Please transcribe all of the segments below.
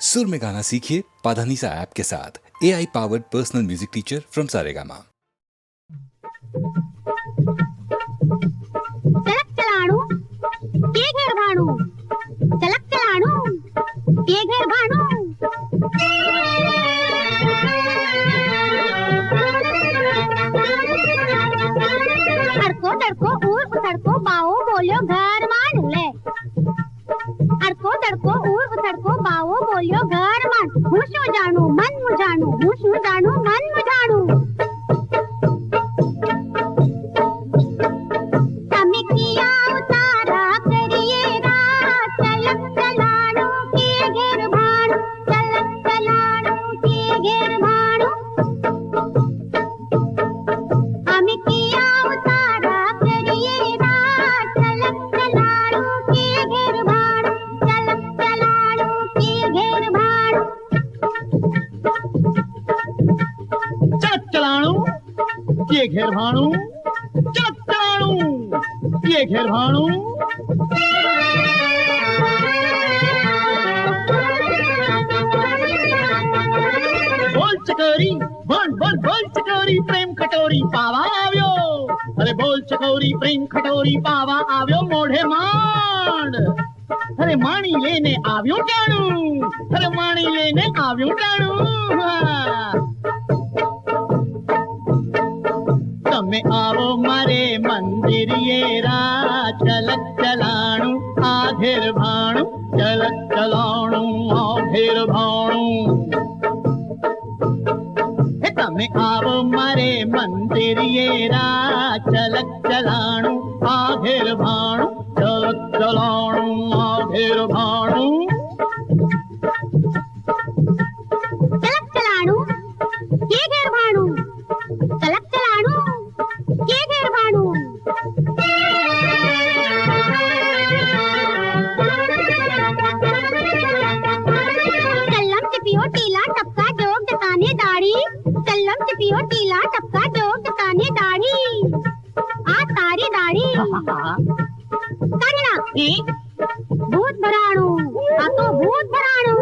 सुर में गाना सीखिए पाधानीसा ऐप के साथ। AI powered personal music teacher from Saregama. चलक चलाणू के घर भाणू, चलक चलाणू के घर भाणू। अड़को दड़को ऊर उतड़को बाओ बोलियो घर मान ले। अड़को दड़को ऊर उतड़को बाओ बोलियो घर मान। हूँ शू जानू मन मुझाणू, हूँ शू जानू मन मुझाणू। ये घेर भाणू, चलक चलाणू ये घेर भाणू। बोल चकोरी बोल बोल बोल चकोरी प्रेम खटोरी पावा आव्यो। अरे बोल चकोरी प्रेम खटोरी पावा आव्यो मोढ़े मांड। अरे माणी लेने आव्यो टाणू, अरे माणी लेने आव्यो टाणू। તમે આવો મારે મંદિરિયે રા, ચલક ચલાણું આઘેર ભાણું, ચલક ચલાણું આઘેર ભાણું। તમે આવો મારે મંદિરિયે રા, ચલક ચલાણું આઘેર ભાણું, ચલક ચલાણું આઘેર ભાણું। चलक चलाणू के घर भाणू, चलक चलाणू के घर भाणू। कल्लम चिपियो टीला टपका जोग जताने दाढ़ी, कल्लम चिपियो टीला टपका जोग जताने दाढ़ी। आ तारी दाढ़ी करना भूत भराणू, आ तो भूत भराणू।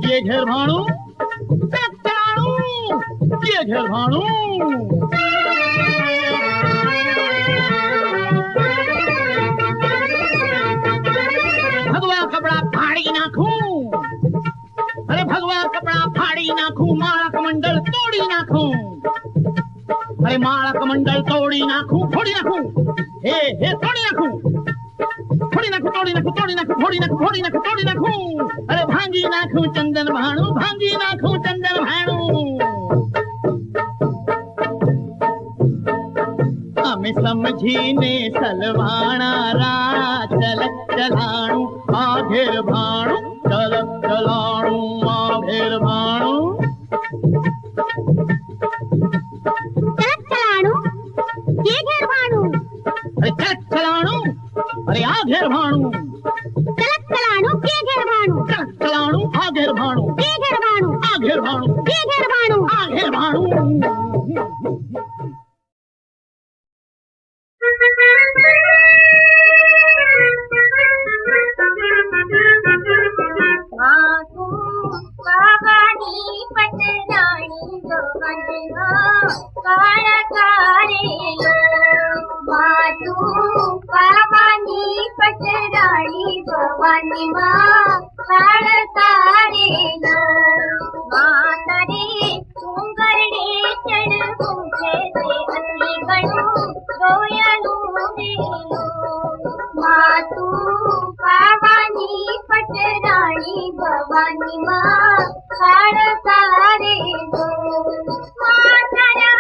ये घेर भाणू, चलक चलाणू ये घेर भाणू। भगवा कपड़ा फाड़ी नाखूं, अरे भगवा कपड़ा फाड़ी नाखूं, माला कमंडल तोड़ी नाखूं। अरे माला कमंडल तोड़ी नाखूं, फोड़ी नाखूं, हे तोड़ी नाखूं, फोड़ी नाखूं, तोड़ी नाखूं, तोड़ी नाखूं, फोड़ी नाखूं, फोड़ी नाखूं, तोड़ी नाखूं। अरे भांगी नाखूं चंदन भाणू, भांगी नाखूं चंदन भाणू। हमें समझीने सलवाणा रा, चलक चलाणू आघेर भाणू, चलक चलाणू आघेर भाणू। चलक चलाणू के घर भाणू, अरे चलक चलाणू अरे आघेर भाणू, चलक चलाणू के घर भाणू, चलक चलाणू आघेर भाणू, के घर भाणू, आघेर भाणू, के घर भाणू, आघेर भाणू। पावानी पटराणी गोवनवा काळा कारेलो। मातू पावानी पटराणी गोवनवा काळा कारेलो। मातारे उंगरडे चढ़ पूछे से अति गणू गोयलू देलो। मातू पावानी पटराणी भवानी माँ काळ कारेलो। मातारा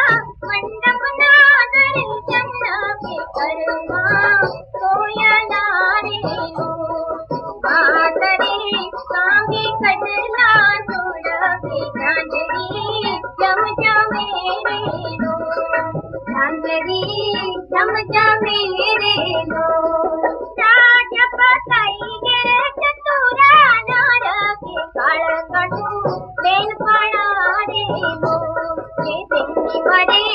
मंडप नागर चन्न के कर्मा सोया नारेलो। मातरे ना छोड़ के चांदनी चमचा मेरे लो चांदनी चमचा मेरे लो राज पताई गे चतुरा नार के काळ कटू बेन पड़ा रे लो ये तेरी मरे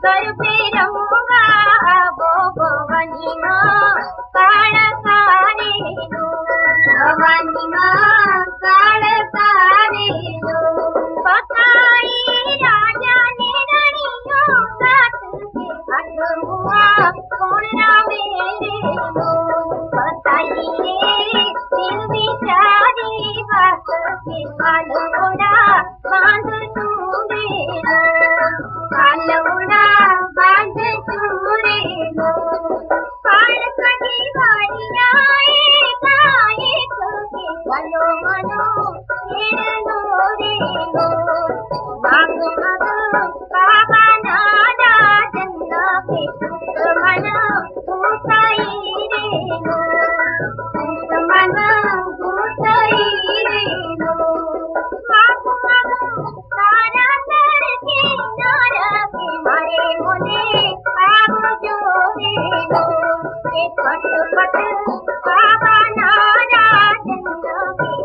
कर पे रहूंगा वो भवानी माँ काळ कारे लो भवानी माँ काळ कारे लो पताई राजा ने रणियों साथ के हट हुआ कौन रावे रे लो पताई रे दिल बिचारी बात के काल घोड़ा बांध तू रे लो काल घोड़ा बांध तू रे लो काल कदी वाली आए काए के चलो मनो खेलो रे लो मांग मग बाबा नादा जन्ना के मन भूताई रे लो मन भूताई रे लो मांग मग तारा कर के नारा के मारे मोने आग जो रे लो के फट फट बाबा नारा जन्ना के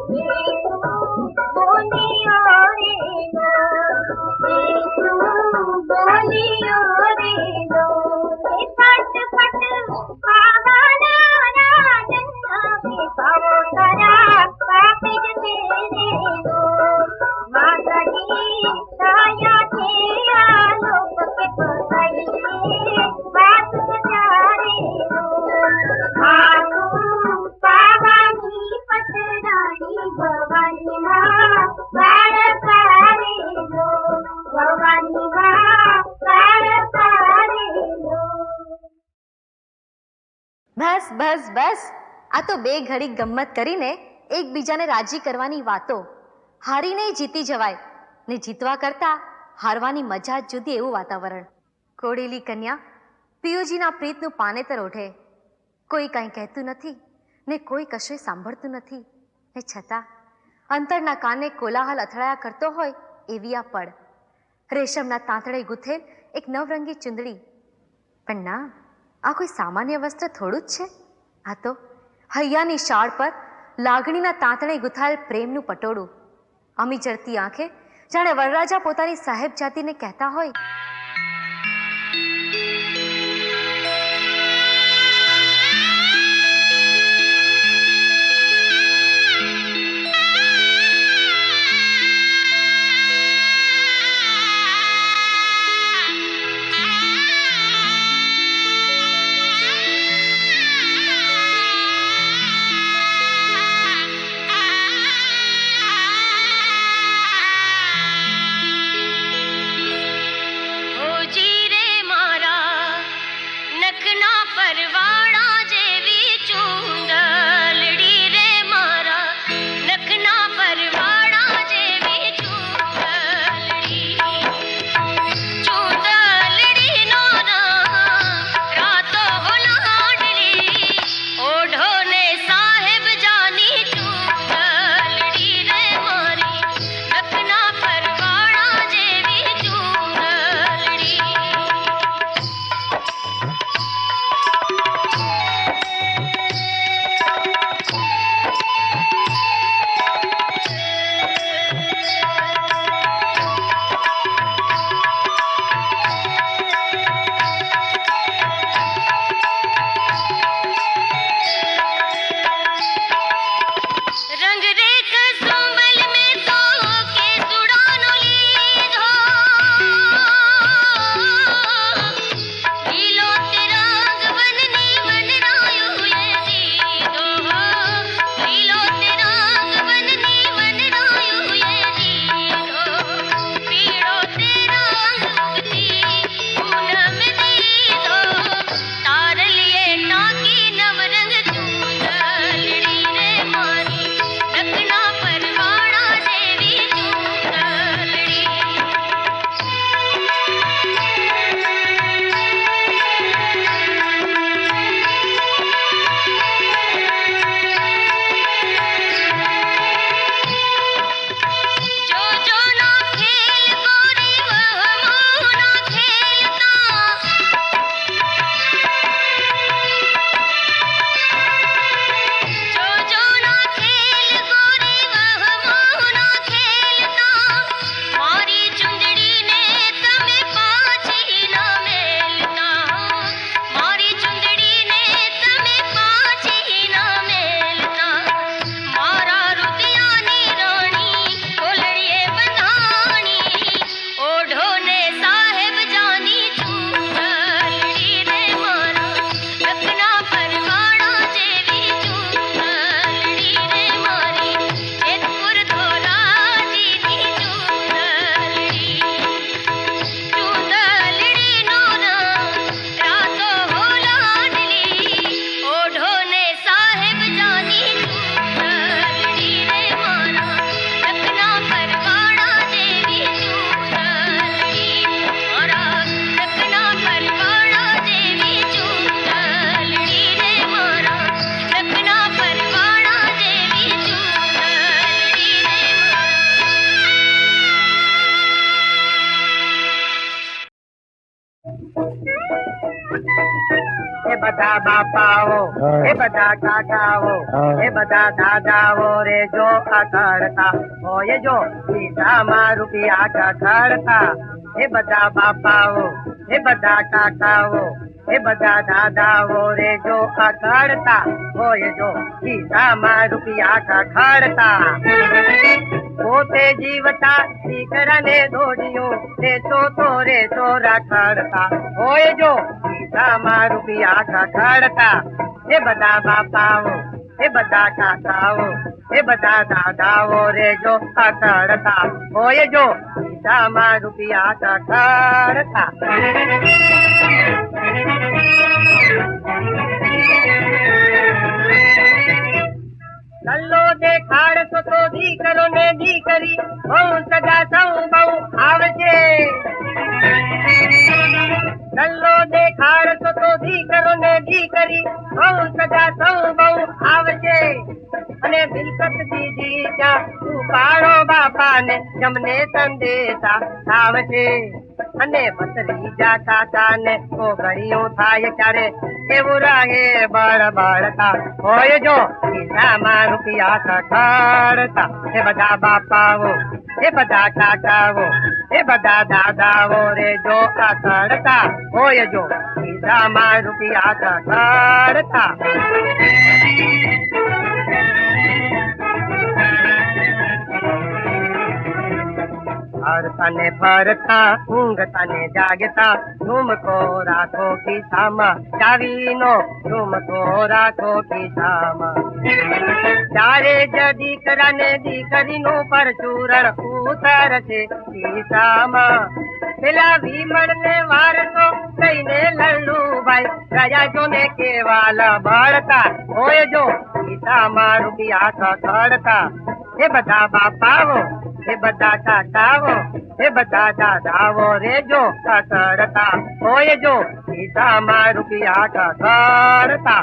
बोलियो रे लो बोलियो रे लो के फट फट बाबा नारा जन्ना के पावो करा पापे जते रे लो माता जी साया थे आलोक के पताई बात बचारे लो मातू पावानी पटरानी भवानी माँ काळ कारे लो भवानी माँ काळ कारे लो બસ બસ બસ આ તો બે ઘડી ગમ્મત કરીને એકબીજાને રાજી કરવાની વાતો. હારીને જીતી જવાય ને જીતવા કરતાં હારવાની મજા જ જુદી એવું વાતાવરણ. કોળેલી કન્યા પિયુજીના પ્રીતનું પાનેતર ઓઢે. કોઈ કાંઈ કહેતું નથી ને કોઈ કશું સાંભળતું નથી ને છતાં અંતરના કાને કોલાહલ અથડાયા કરતો હોય એવી આ પડ. રેશમના તાંતડે ગૂંથેલ એક નવરંગી ચુંદડી. પણ ના, આ કોઈ સામાન્ય વસ્ત્ર થોડું જ છે. આ તો હૈયાની શાળ પર લાગણીના તાંતણે ગૂંથાયેલ પ્રેમનું પટોળું. અમી જડતી આંખે જાણે વરરાજા પોતાની સાહેબ જાતિને કહેતા હોય, બધા બાપાઓ એ બધા કાકાઓ એ બધા દાદાઓ રે જો અકળતા હોય જો ખિસ્સામાં રૂપિયા કકડતા એ બધા બાપાઓ એ બધા કાકાઓ એ બધા દાદાઓ રે જો અકળતા હોય જો ખિસ્સામાં રૂપિયા કકડતા પોતે જીવતા દીકરાને દોડ્યો રે તો રખડતા હોય જો ખિસ્સામાં રૂપિયા કકડતા એ બધા બાપાઓ એ બધા કાકાઓ એ બધા દાદાઓ રે જો અકળતા હોય જો ખિસ્સામાં રૂપિયા કકડતા લલ્લો દેખાડશો તો દીકરો ને દીકરી બહુ સગા સૌ બહુ આવશે લલ્લો દેખાડશો તો દીકરો ને દીકરી બહુ સગા સૌ બહુ આવશે અને મિલકત દીધી ત્યાં ઉપાડો બાપાને જમને સંદેશા આવશે અને ભત્રીજા કાકાને ઘડીઓ થાય ત્યારે એવું રહે બળબડતા હોય જો ખિસ્સામાં રૂપિયા કકડતા એ બધા બાપાઓ એ બધા કાકાઓ એ બધા દાદાઓ રે જો અકળતા હોય જો ખિસ્સામાં રૂપિયા કકડતા હરતા ને ફરતા ઊંઘતા ને જાગતા ઝુમકો રાખો ખિસ્સામાં ચાવીનો ઝુમકો રાખો ખિસ્સામાં ચારે જ દીકરા ને દીકરીનું પરચુરણ ઉતરશે ખિસ્સામાં પેલા વિમળ ને વારસો કઈને લલ્લુભાઈ રાજાજો ને કેવા લબડતા હોય જો ખિસ્સામાં રૂપિયા કકડતા એ બધા બાપાઓ એ બધા કાકાઓ એ બધા દાદાઓ રે જો કકડતા હોય જો ખિસ્સામાં રૂપિયા કકડતા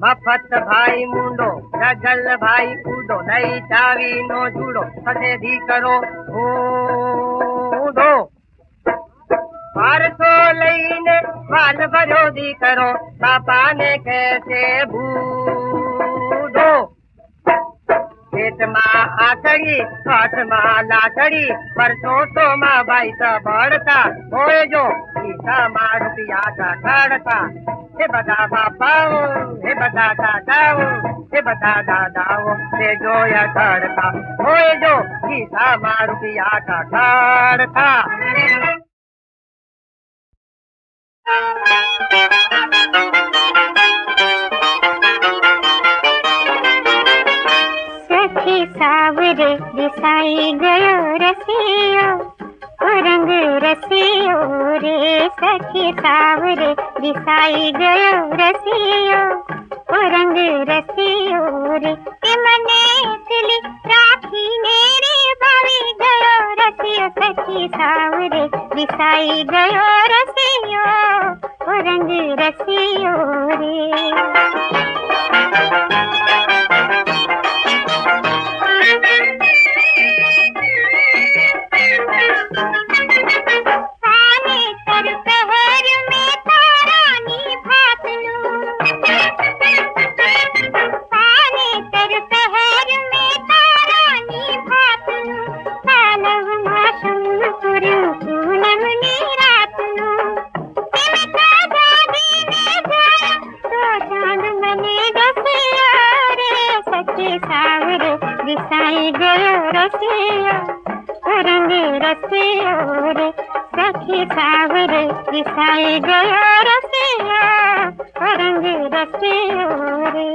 મફત ભાઈ મુંડો ગઝલ ભાઈ ઉડો નહીં ચાવી નો જુડો થશે દીકરો ઊંડો વારસો લઈને વાલ ભર્યો દીકરો બાપાને કહેશે બૂઢો પેટમાં આખડી હાથમાં લાકડી વર્ષો તો માં ભાઈ સબળતા હોય જો ખિસ્સામાં રૂપિયા કકડતા એ બધા બાપાઓ એ બધા કાકાઓ એ બધા દાદાઓ તે જોયા કરતા હોય જો ખિસ્સામાં રૂપિયા કકડતા સખી સાવરે દિસાઈ ગયો રસિયો રંગ રસિયો રે સખી સાવરે દિસાઈ ગયો રસિયો રંગ રસિયો રે કે મને એટલી રાખીને રે ભાવી ગયો રસિયો સખી સાવરે દિસાઈ ગયો રસિયો રંગ રસિયો રે दिसाई गयो रसियो रंग रसियो रे सखी सावरे दिसाई गयो रसियो रंग रसियो रे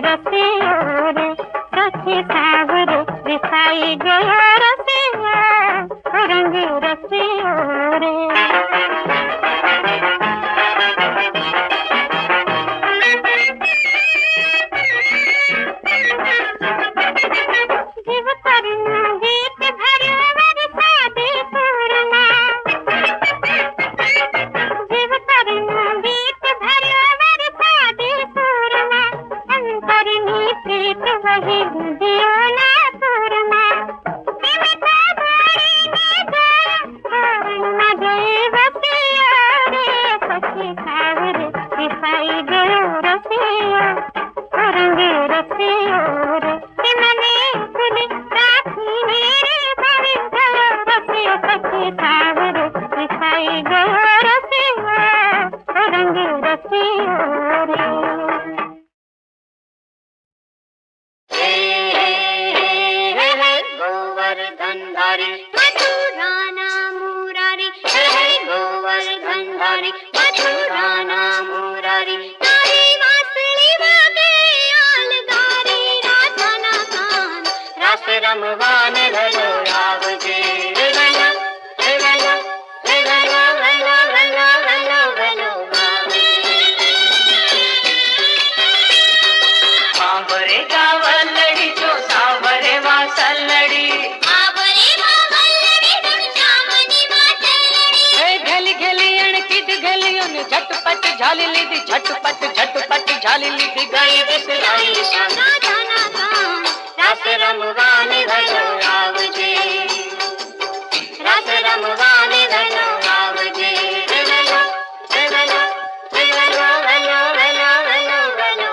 रसियो रे सखी सावर रिसाई गयो रसिया रंग रसियो रे जीव करुणा गीत भरियो बरसाती पूर्णा जीव करुणा गीत भरियो बरसाती पूर्णा अंतरनी प्रीत वही दियो ना पूर्णा मिठा भरी ने गाया पूर्ण गए बसिया रे सखी सावर दिखाई गयो रसिया रंग रसियो रे मने सुनी राखी मेरे भरी गयो रसिया सखी सावर दिखाई गयो रसिया रंग रसियो रे गोवर्धनधारी मथुराना मुरारी गोवर्धनधारी मथुराना मुरारी तारी वासली वागे आलगारी राधाना कान रस रमवान भलो आवजे भलो भलो भलो भलो भलो भलो भलो सांवरे गावलड़ी जो सांवरे वासलड़ी घली घली अणकित घलियों ने झटपट झाली लीधी झटपट झटपट झाली लीधी गई बिसराई राधाना कान रस रमवान भलो आवजे रस रमवान भलो आवजे भलो भलो भलो भलो भलो भलो भलो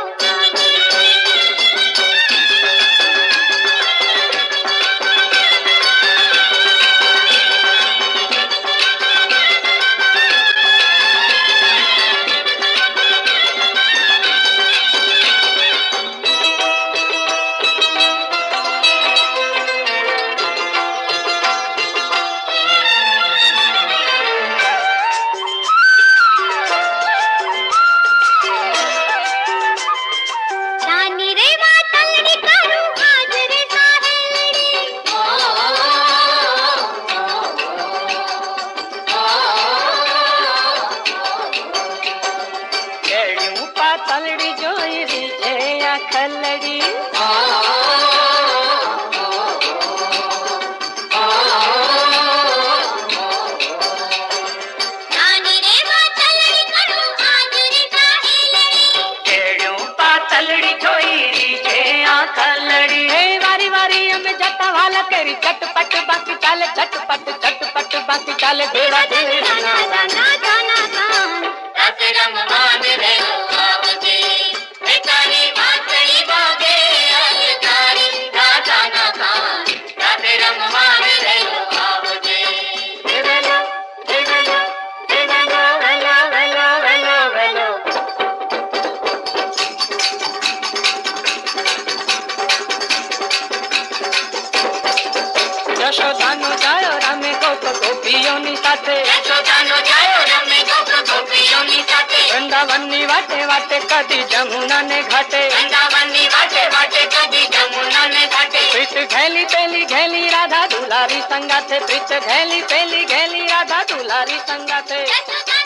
रानी रे वातलड़ी करू आज रे साहेड़ी केड़ियों पातलड़ी जोई रीझे आखलड़ी रानी रे वातलड़ी करू आज रे साहेड़ी केड़ियों पातलड़ी जोई रीझे आखलड़ी हे वारी वारी में जटा वाला करी चटपट बाकी चाल झटपट झटपट बाकी चाल बेड़ा बेड़ा राधाना कान रस रमवान भलो आवजे बेचारी वासली वागे अलगारी राधाना कान रस रमवान भलो आवजे भलो भलो भलो भलो भलो भलो भलो यशोदानो जायो रामे गोप गोपीओनी साथे यशोदानो जायो रामे गोप गोपीओनी साथे वृंदावननी वाटे वाटे कदी जमुना ने घाटे वृंदावननी वाटे वाटे कदी जमुना ने घाटे प्रीत घेली पेली घेली राधा दुलारी संगाथे प्रीत घेली पेली घेली राधा दुलारी संगाथे यशोदा